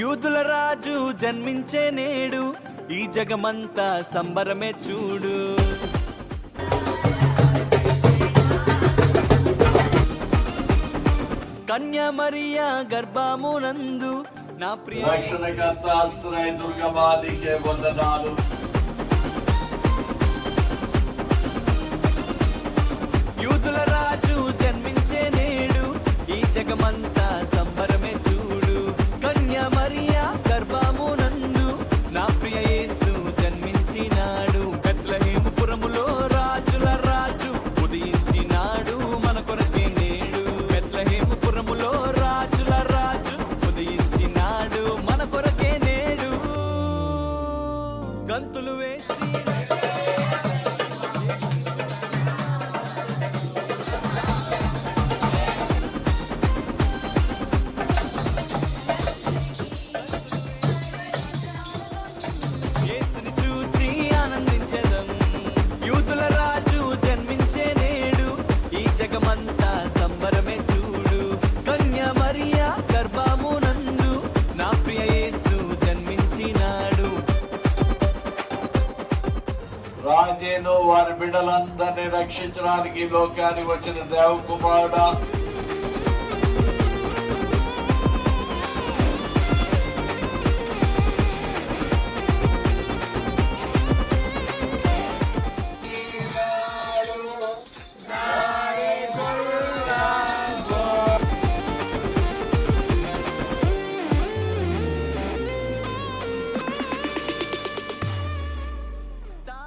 యూదుల రాజు జన్మించే నేడు, ఈ జగమంతా సంబరమే చూడు. కన్యా మరియా గర్భమునందు నా ప్రియ రక్షణకర్త ఆశ్రయ దుర్గమాదికే వందనాలు. యూదుల రాజు జన్మించే నేడు, ఈ జగమంతా సంబరమే చూడు. కన్యా మరియా గర్భమునందు నా ప్రియ యేసు జన్మించినాడు. బెత్లెహేముపురములో రాజుల రాజు ఉదయించినాడు మన కొరకే నేడు. బెత్లెహేముపురములో రాజుల రాజు ఉదయించినాడు మన కొరకే నేడు. గంతులు వేసి యేసుని చూచి ఆనందించెదం. యూదుల రాజు జన్మించే నేడు, ఈ జగమంతా సంబరమే చూడు. కన్యా మరియా గర్భమునందు నా ప్రియ యేసు జన్మించినాడు. రాజేను వారి బిడ్డలందరినీ రక్షించడానికి లోకానికి వచ్చిన దేవకుమారుడా,